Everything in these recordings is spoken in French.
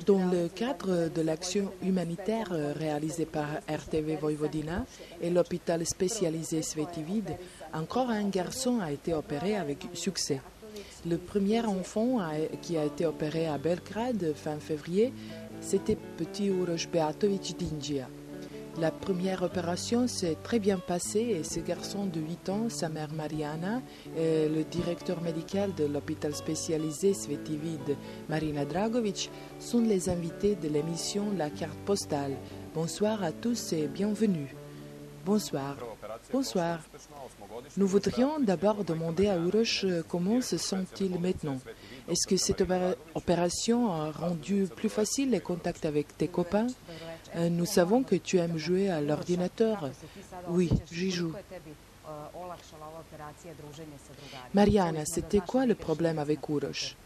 Dans le cadre de l'action humanitaire réalisée par RTV Vojvodina et l'hôpital spécialisé Sveti Vid, encore un garçon a été opéré avec succès. Le premier enfant qui a été opéré à Belgrade fin février, c'était petit Uroš Beatović Dindžija. La première opération s'est très bien passée et ce garçon de 8 ans, sa mère Mariana et le directeur médical de l'hôpital spécialisé Sveti Vid, Marina Dragović, sont les invités de l'émission La carte postale. Bonsoir à tous et bienvenue. Bonsoir. Bonsoir. Nous voudrions d'abord demander à Uroš comment se sent-il maintenant. Est-ce que cette opération a rendu plus facile les contacts avec tes copains? Nous savons que tu aimes jouer à l'ordinateur. Oui, j'y joue. Mariana, c'était quoi le problème avec Uroš?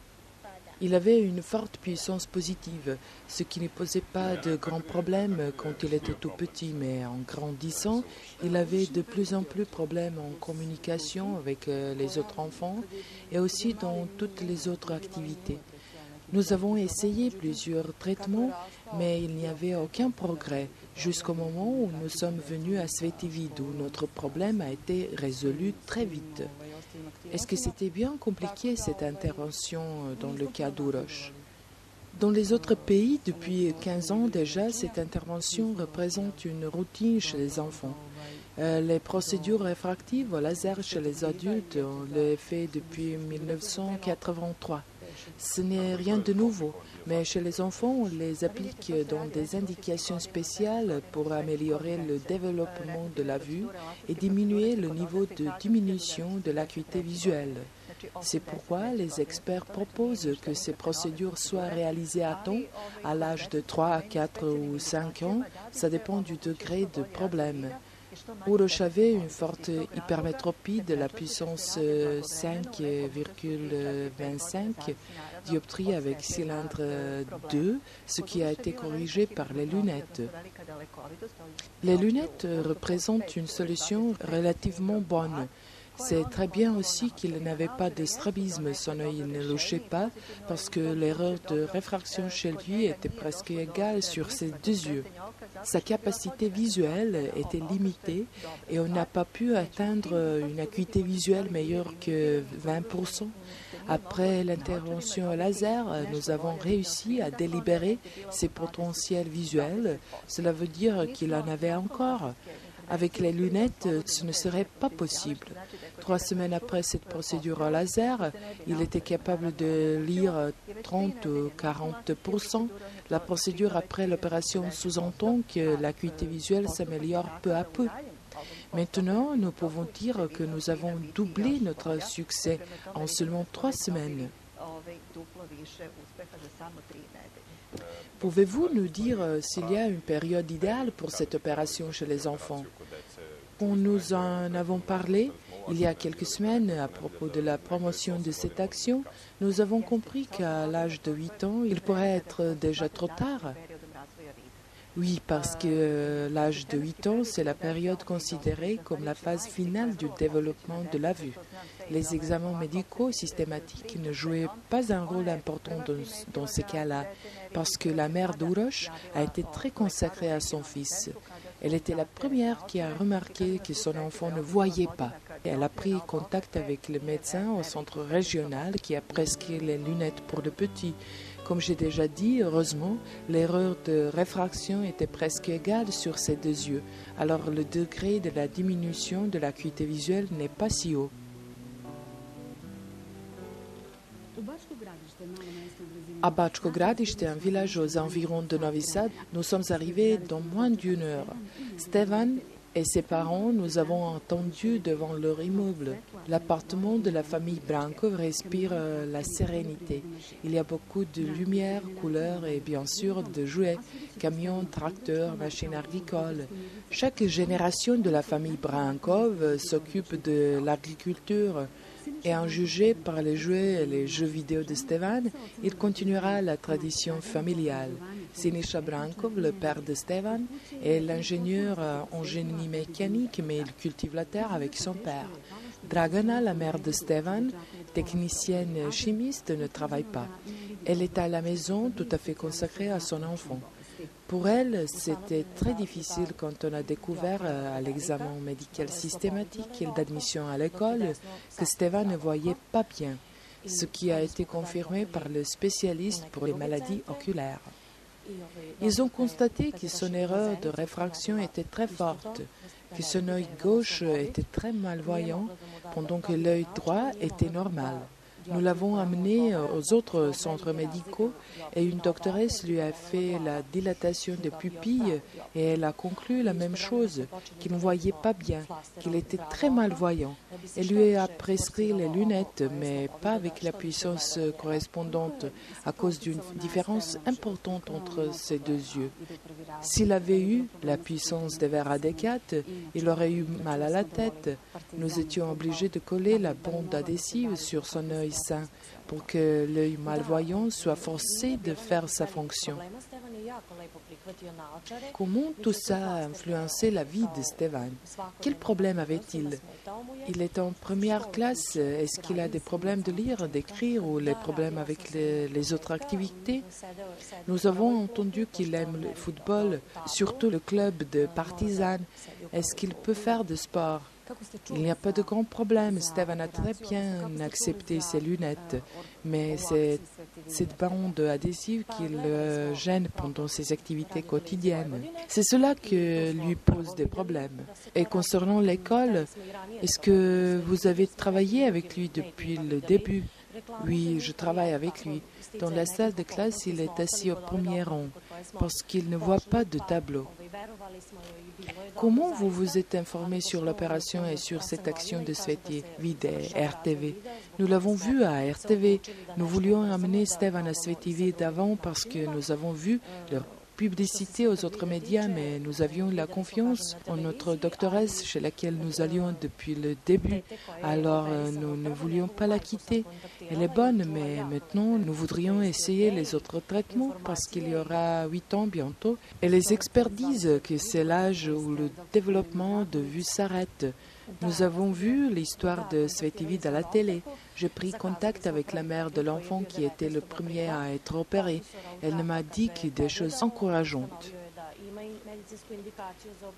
Il avait une forte puissance positive, ce qui ne posait pas de grands problèmes quand il était tout petit, mais en grandissant, il avait de plus en plus de problèmes en communication avec les autres enfants et aussi dans toutes les autres activités. Nous avons essayé plusieurs traitements, mais il n'y avait aucun progrès, jusqu'au moment où nous sommes venus à Sveti Vid, où notre problème a été résolu très vite. Est-ce que c'était bien compliqué cette intervention dans le cas d'Uroš? Dans les autres pays, depuis 15 ans déjà, cette intervention représente une routine chez les enfants. Les procédures réfractives au laser chez les adultes, on les fait depuis 1983. Ce n'est rien de nouveau, mais chez les enfants, on les applique dans des indications spéciales pour améliorer le développement de la vue et diminuer le niveau de diminution de l'acuité visuelle. C'est pourquoi les experts proposent que ces procédures soient réalisées à temps, à l'âge de 3, 4 ou 5 ans, ça dépend du degré de problème. Uroš avait une forte hypermétropie de la puissance 5,25 dioptries avec cylindre 2, ce qui a été corrigé par les lunettes. Les lunettes représentent une solution relativement bonne. C'est très bien aussi qu'il n'avait pas de strabisme, son œil ne louchait pas parce que l'erreur de réfraction chez lui était presque égale sur ses deux yeux. Sa capacité visuelle était limitée et on n'a pas pu atteindre une acuité visuelle meilleure que 20%. Après l'intervention au laser, nous avons réussi à délibérer ses potentiels visuels. Cela veut dire qu'il en avait encore. Avec les lunettes, ce ne serait pas possible. 3 semaines après cette procédure au laser, il était capable de lire 30 ou 40%. La procédure après l'opération sous-entend que l'acuité visuelle s'améliore peu à peu. Maintenant, nous pouvons dire que nous avons doublé notre succès en seulement 3 semaines. Pouvez-vous nous dire s'il y a une période idéale pour cette opération chez les enfants? Quand nous en avons parlé il y a quelques semaines à propos de la promotion de cette action, nous avons compris qu'à l'âge de 8 ans, il pourrait être déjà trop tard. Oui, parce que l'âge de 8 ans, c'est la période considérée comme la phase finale du développement de la vue. Les examens médicaux systématiques ne jouaient pas un rôle important dans ces cas-là, parce que la mère d'Uroš a été très consacrée à son fils. Elle était la première qui a remarqué que son enfant ne voyait pas. Elle a pris contact avec le médecin au centre régional qui a prescrit les lunettes pour le petit. Comme j'ai déjà dit, heureusement, l'erreur de réfraction était presque égale sur ses deux yeux, alors le degré de la diminution de l'acuité visuelle n'est pas si haut. À Bačko Gradište, un village aux environs de Novi Sad, nous sommes arrivés dans moins d'1 heure. Stevan et ses parents nous avons attendus devant leur immeuble. L'appartement de la famille Brankov respire la sérénité. Il y a beaucoup de lumière, couleurs et bien sûr de jouets, camions, tracteurs, machines agricoles. Chaque génération de la famille Brankov s'occupe de l'agriculture. Et en jugé par les jouets et les jeux vidéo de Stevan, il continuera la tradition familiale. Siniša Brankov, le père de Stevan, est l'ingénieur en génie mécanique, mais il cultive la terre avec son père. Dragana, la mère de Stevan, technicienne chimiste, ne travaille pas. Elle est à la maison tout à fait consacrée à son enfant. Pour elle, c'était très difficile quand on a découvert à l'examen médical systématique et d'admission à l'école que Stevan ne voyait pas bien, ce qui a été confirmé par le spécialiste pour les maladies oculaires. Ils ont constaté que son erreur de réfraction était très forte, que son œil gauche était très malvoyant, pendant que l'œil droit était normal. Nous l'avons amené aux autres centres médicaux et une doctoresse lui a fait la dilatation des pupilles et elle a conclu la même chose, qu'il ne voyait pas bien, qu'il était très malvoyant. Elle lui a prescrit les lunettes, mais pas avec la puissance correspondante à cause d'une différence importante entre ses deux yeux. S'il avait eu la puissance des verres adéquate, il aurait eu mal à la tête. Nous étions obligés de coller la bande adhésive sur son œil sain pour que l'œil malvoyant soit forcé de faire sa fonction. Comment tout ça a influencé la vie de Stevan? Quel problème avait-il? Il est en première classe. Est-ce qu'il a des problèmes de lire, d'écrire ou les problèmes avec les autres activités? Nous avons entendu qu'il aime le football, surtout le club de Partizan. Est-ce qu'il peut faire de sport? Il n'y a pas de grand problème. Stevan a très bien accepté ses lunettes, mais c'est cette bande adhésive qui le gêne pendant ses activités quotidiennes. C'est cela qui lui pose des problèmes. Et concernant l'école, est-ce que vous avez travaillé avec lui depuis le début? Oui, je travaille avec lui. Dans la salle de classe, il est assis au premier rang parce qu'il ne voit pas de tableau. Comment vous vous êtes informé sur l'opération et sur cette action de Svetivid et RTV? Nous l'avons vu à RTV. Nous voulions amener Stevan à Svetivid avant parce que nous avons vu leur publicité aux autres médias, mais nous avions la confiance en notre doctoresse chez laquelle nous allions depuis le début. Alors nous ne voulions pas la quitter. Elle est bonne, mais maintenant nous voudrions essayer les autres traitements parce qu'il y aura 8 ans bientôt. Et les experts disent que c'est l'âge où le développement de vue s'arrête. Nous avons vu l'histoire de Svetivid à la télé. J'ai pris contact avec la mère de l'enfant qui était le premier à être opéré. Elle m'a dit que des choses encourageantes.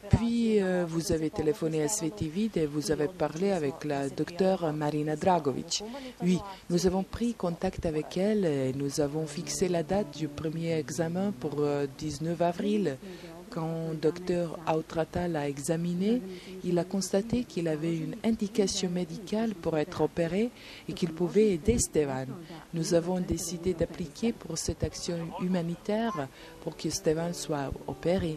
Puis, vous avez téléphoné à Svetivid et vous avez parlé avec la docteure Marina Dragovic. Oui, nous avons pris contact avec elle et nous avons fixé la date du premier examen pour 19 avril. Quand Dr Autrata l'a examiné, il a constaté qu'il avait une indication médicale pour être opéré et qu'il pouvait aider Stevan. Nous avons décidé d'appliquer pour cette action humanitaire pour que Stevan soit opéré.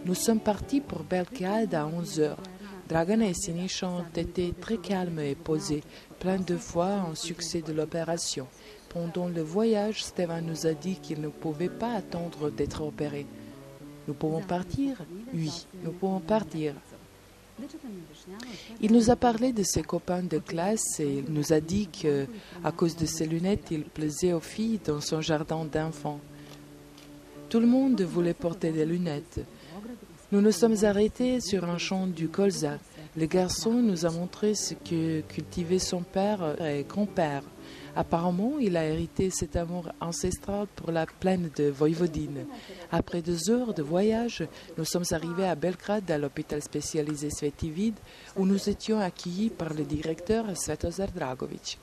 Nous sommes partis pour Belgrade à 11 heures. Dragana et Siniša ont été très calmes et posés, plein de foi en succès de l'opération. Pendant le voyage, Stevan nous a dit qu'il ne pouvait pas attendre d'être opéré. Nous pouvons partir? Oui, nous pouvons partir. Il nous a parlé de ses copains de classe et il nous a dit qu'à cause de ses lunettes, il plaisait aux filles dans son jardin d'enfants. Tout le monde voulait porter des lunettes. Nous nous sommes arrêtés sur un champ du colza. Le garçon nous a montré ce que cultivaient son père et grand-père. Apparemment, il a hérité cet amour ancestral pour la plaine de Vojvodine. Après 2 heures de voyage, nous sommes arrivés à Belgrade, à l'hôpital spécialisé Svetivid, où nous étions accueillis par le directeur Svetozar Dragovic.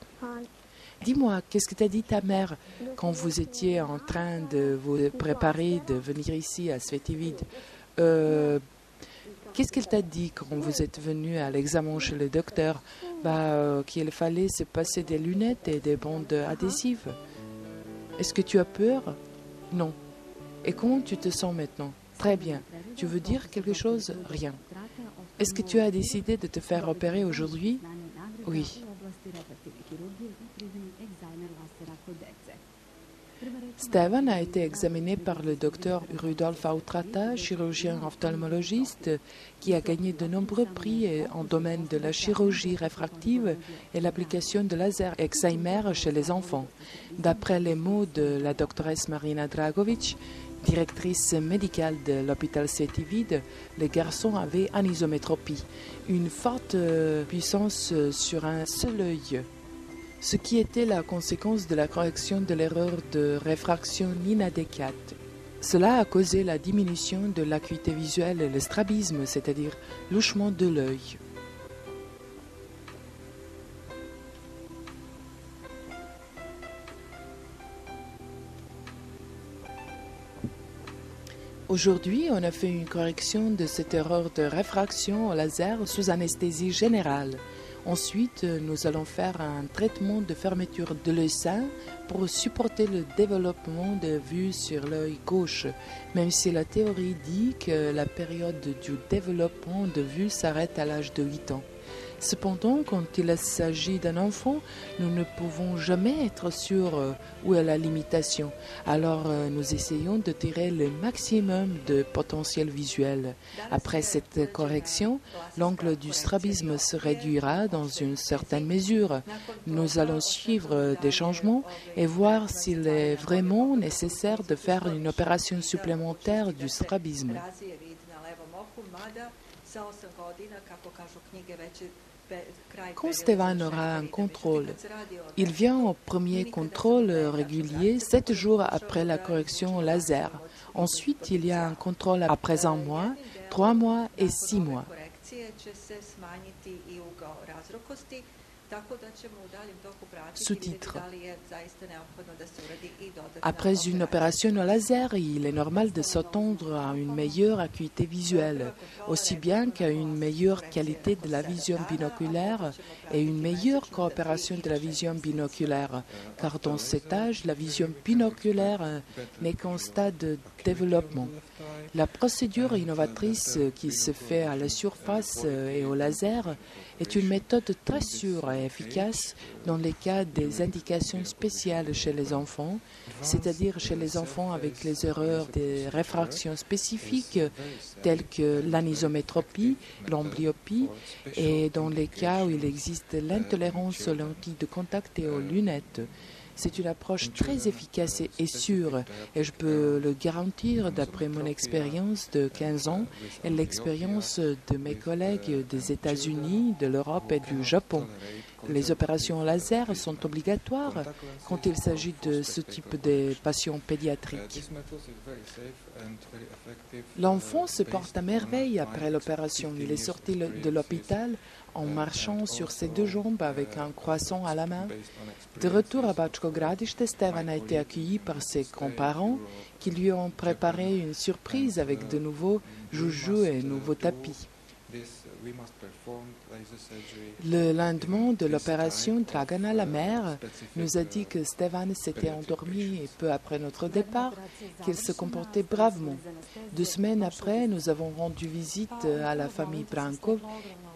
Dis-moi, qu'est-ce que t'a dit ta mère quand vous étiez en train de vous préparer de venir ici à Svetivid? Qu'est-ce qu'elle t'a dit quand vous êtes venu à l'examen chez le docteur? Qu'il fallait se passer des lunettes et des bandes adhésives. Est-ce que tu as peur? Non. Et comment tu te sens maintenant? Très bien. Tu veux dire quelque chose? Rien. Est-ce que tu as décidé de te faire opérer aujourd'hui? Oui. Stevan a été examiné par le docteur Rudolf Autrata, chirurgien ophtalmologiste, qui a gagné de nombreux prix en domaine de la chirurgie réfractive et l'application de laser Excimer chez les enfants. D'après les mots de la doctoresse Marina Dragovic, directrice médicale de l'hôpital Sétivide, les garçons avaient anisométropie, une forte puissance sur un seul œil, ce qui était la conséquence de la correction de l'erreur de réfraction inadéquate. Cela a causé la diminution de l'acuité visuelle et le strabisme, c'est-à-dire louchement de l'œil. Aujourd'hui, on a fait une correction de cette erreur de réfraction au laser sous anesthésie générale. Ensuite, nous allons faire un traitement de fermeture de l'œil sain pour supporter le développement de vue sur l'œil gauche, même si la théorie dit que la période du développement de vue s'arrête à l'âge de 8 ans. Cependant, quand il s'agit d'un enfant, nous ne pouvons jamais être sûrs où est la limitation. Alors, nous essayons de tirer le maximum de potentiel visuel. Après cette correction, l'angle du strabisme se réduira dans une certaine mesure. Nous allons suivre des changements et voir s'il est vraiment nécessaire de faire une opération supplémentaire du strabisme. Quand Stevan aura un contrôle, il vient au premier contrôle régulier 7 jours après la correction au laser. Ensuite, il y a un contrôle après 1 mois, 3 mois et 6 mois. Sous-titres. Après une opération au laser, il est normal de s'attendre à une meilleure acuité visuelle, aussi bien qu'à une meilleure qualité de la vision binoculaire et une meilleure coopération de la vision binoculaire, car dans cet âge, la vision binoculaire n'est qu'en stade de développement. La procédure innovatrice qui se fait à la surface et au laser est une méthode très sûre et efficace dans les cas des indications spéciales chez les enfants, c'est-à-dire chez les enfants avec les erreurs de réfraction spécifiques telles que l'anisométropie, l'amblyopie et dans les cas où il existe l'intolérance aux lentilles de contact et aux lunettes. C'est une approche très efficace et sûre, et je peux le garantir d'après mon expérience de 15 ans et l'expérience de mes collègues des États-Unis, de l'Europe et du Japon. Les opérations laser sont obligatoires quand il s'agit de ce type de patients pédiatriques. L'enfant se porte à merveille après l'opération. Il est sorti de l'hôpital en marchant sur ses 2 jambes avec un croissant à la main. De retour à Bačko Gradište, Stevan a été accueilli par ses grands-parents qui lui ont préparé une surprise avec de nouveaux joujoux et nouveaux tapis. Le lendemain de l'opération, Dragana, la mère, nous a dit que Stevan s'était endormi et peu après notre départ, qu'il se comportait bravement. 2 semaines après, nous avons rendu visite à la famille Brankov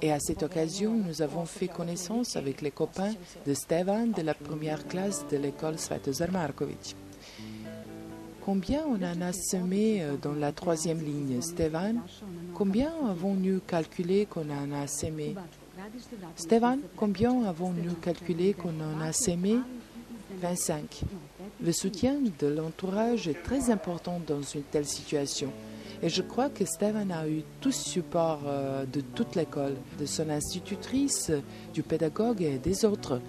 et à cette occasion, nous avons fait connaissance avec les copains de Stevan de la première classe de l'école Svetozar Marković. Combien on en a semé dans la 3e ligne, Stevan? Combien avons-nous calculé qu'on en a semé? Stevan, combien avons-nous calculé qu'on en a semé? 25. Le soutien de l'entourage est très important dans une telle situation. Et je crois que Stevan a eu tout support de toute l'école, de son institutrice, du pédagogue et des autres.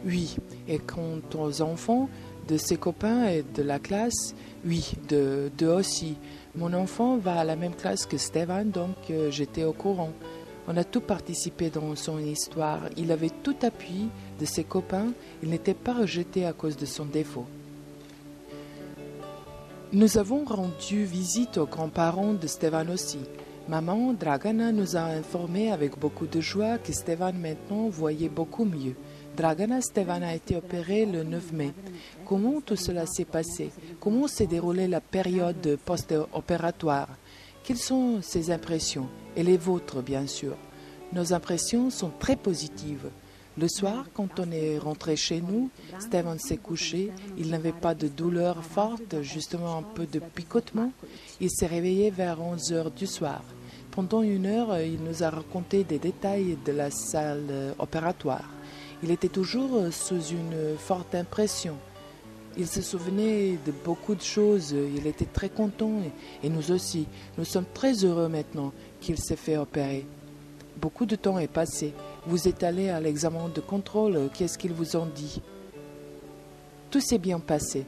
Oui, et quant aux enfants, de ses copains et de la classe, oui, d'eux aussi. Mon enfant va à la même classe que Stevan, donc j'étais au courant. On a tout participé dans son histoire. Il avait tout appui de ses copains. Il n'était pas rejeté à cause de son défaut. Nous avons rendu visite aux grands-parents de Stevan aussi. Maman, Dragana, nous a informé avec beaucoup de joie que Stevan maintenant voyait beaucoup mieux. Dragana, Stevan a été opéré le 9 mai. Comment tout cela s'est passé? Comment s'est déroulée la période post-opératoire? Quelles sont ses impressions? Et les vôtres, bien sûr. Nos impressions sont très positives. Le soir, quand on est rentré chez nous, Stevan s'est couché. Il n'avait pas de douleur forte, justement un peu de picotement. Il s'est réveillé vers 11 heures du soir. Pendant 1 heure, il nous a raconté des détails de la salle opératoire. Il était toujours sous une forte impression. Il se souvenait de beaucoup de choses. Il était très content et nous aussi. Nous sommes très heureux maintenant qu'il s'est fait opérer. Beaucoup de temps est passé. Vous êtes allé à l'examen de contrôle. Qu'est-ce qu'ils vous ont dit? Tout s'est bien passé.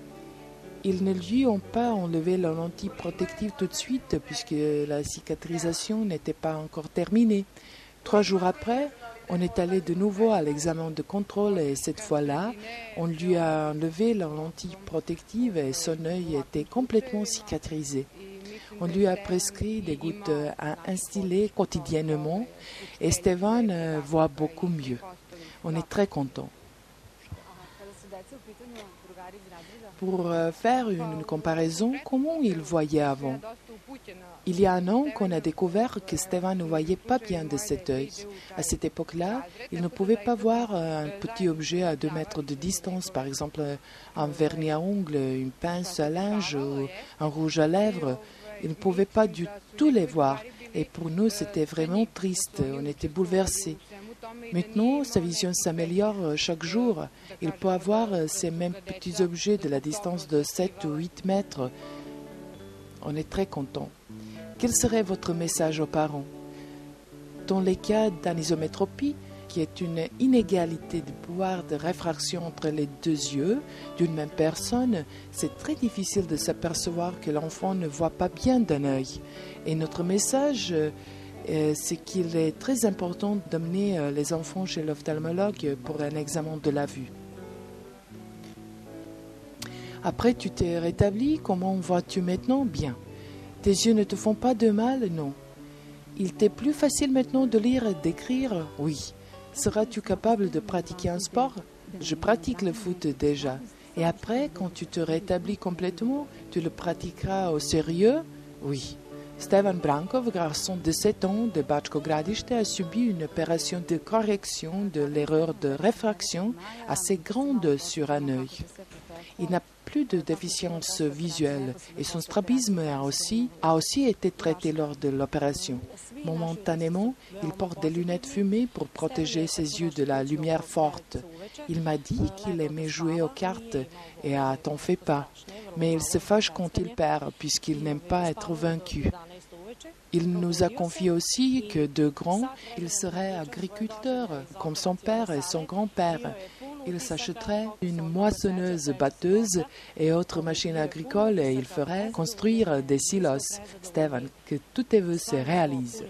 Ils ne lui ont pas enlevé la lentille protective tout de suite puisque la cicatrisation n'était pas encore terminée. 3 jours après, on est allé de nouveau à l'examen de contrôle et cette fois-là, on lui a enlevé la lentille protective et son œil était complètement cicatrisé. On lui a prescrit des gouttes à instiller quotidiennement et Stevan voit beaucoup mieux. On est très content. Pour faire une comparaison, comment il voyait avant? Il y a 1 an qu'on a découvert que Stevan ne voyait pas bien de cet œil. À cette époque-là, il ne pouvait pas voir un petit objet à 2 mètres de distance, par exemple un vernis à ongles, une pince à linge ou un rouge à lèvres. Il ne pouvait pas du tout les voir et pour nous c'était vraiment triste, on était bouleversés. Maintenant, sa vision s'améliore chaque jour. Il peut avoir ces mêmes petits objets de la distance de 7 ou 8 mètres. On est très content. Quel serait votre message aux parents? Dans les cas d'anisométropie, qui est une inégalité de pouvoir de réfraction entre les 2 yeux d'une même personne, c'est très difficile de s'apercevoir que l'enfant ne voit pas bien d'un œil. Et notre message, c'est qu'il est très important d'amener les enfants chez l'ophtalmologue pour un examen de la vue. Après, tu t'es rétabli. Comment vois-tu maintenant? Bien. Tes yeux ne te font pas de mal? Non. Il t'est plus facile maintenant de lire et d'écrire? Oui. Seras-tu capable de pratiquer un sport? Je pratique le foot déjà. Et après, quand tu te rétablis complètement, tu le pratiqueras au sérieux? Oui. Stevan Brankov, garçon de 7 ans de Bačko Gradište, a subi une opération de correction de l'erreur de réfraction assez grande sur un œil. Il n'a plus de déficience visuelle et son strabisme a aussi été traité lors de l'opération. Momentanément, il porte des lunettes fumées pour protéger ses yeux de la lumière forte. Il m'a dit qu'il aimait jouer aux cartes et t'en fais pas. Mais il se fâche quand il perd puisqu'il n'aime pas être vaincu. Il nous a confié aussi que de grand, il serait agriculteur, comme son père et son grand-père. Il s'achèterait une moissonneuse-batteuse et autres machines agricoles et il ferait construire des silos. Stevan, que tous tes vœux se réalisent.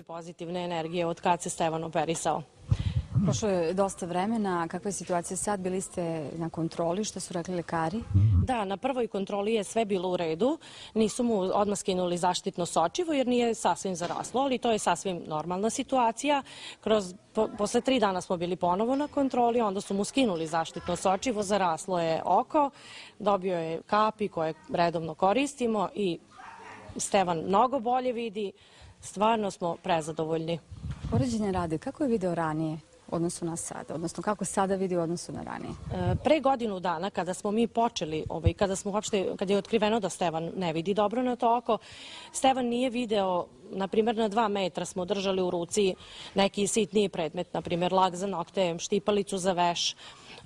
Prošlo je dosta vremena, kakva je situacija sad? Bili ste na kontroli, što su rekli lekari? Da, na prvoj kontroli je sve bilo u redu. Nisu mu odmah skinuli zaštitno sočivo jer nije sasvim zaraslo, ali to je sasvim normalna situacija. Posle 3 dana smo bili ponovo na kontroli, onda su mu skinuli zaštitno sočivo, zaraslo je oko, dobio je kapi koje redovno koristimo i Stevan mnogo bolje vidi. Stvarno smo prezadovoljni. Poređenje radi, kako je video ranije u odnosu na sada, odnosno kako sada vidi u odnosu na ranije? Pre 1 godinu dana, kada smo mi počeli, kada je otkriveno da Stevan ne vidi dobro na to oko, Stevan nije video, na primjer na 2 metra smo držali u ruci neki sitniji predmet, na primjer lak za nokte, štipalicu za veš,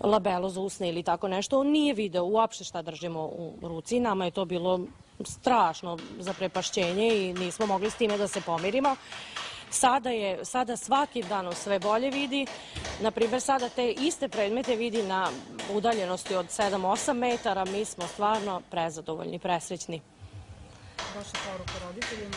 labelo za usne ili tako nešto. On nije video uopšte šta držimo u ruci. Nama je to bilo strašno zaprepašćenje i nismo mogli s time da se pomirimo. Sada svaki dan sve bolje vidi. Naprimjer, sada te iste predmete vidi na udaljenosti od 7-8 metara. Mi smo stvarno prezadovoljni, presrećni. Vaša poruka roditeljima?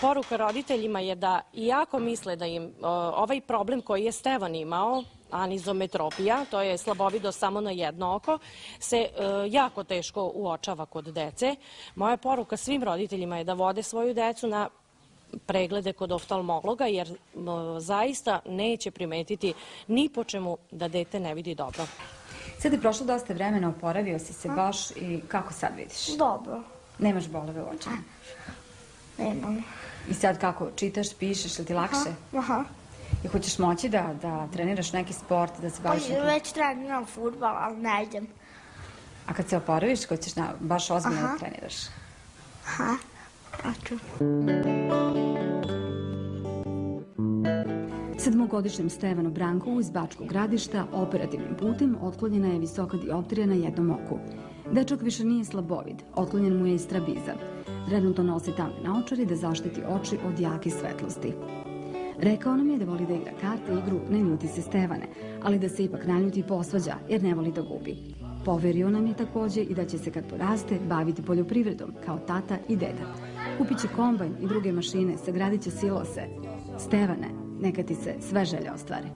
Poruka roditeljima je da iako misle da im ovaj problem koji je Stevan imao, anizometropija, to je slabovidost samo na jedno oko, se jako teško uočava kod dece. Moja poruka svim roditeljima je da vode svoju decu na preglede kod oftalmologa, jer zaista neće primetiti ni po čemu da dete ne vidi dobro. Sad je prošlo dosta vremena, oporavio si se baš i kako sad vidiš? Dobro. Nemaš bolove u očima? Nemam. I sad kako, čitaš, pišeš, ili ti lakše? Aha. I hoćeš moći da treniraš neki sport, da se baviš nekim... Već treniram fudbal, ali ne idem. A kad se oporaviš, hoćeš baš ozbiljno da treniraš? Aha, hoću. Sedmogodišnjem Stevanu Brankovu iz Bačkog Gradišta operativnim putem otklonjena je visoka dioptrija na jednom oku. Dečak više nije slabovid, otklonjen mu je i strabizam. Trenutno nosi tamne naočare da zaštiti oči od jake svetlosti. Rekao nam je da voli da igra karte, igru Ne ljuti se Stevane, ali da se ipak naljuti i posvađa jer ne voli da gubi. Poverio nam je takođe i da će se kad poraste baviti poljoprivredom kao tata i deda. Kupit će kombajn i druge mašine, sagradit će silose. Stevane, neka ti se sve želje ostvare.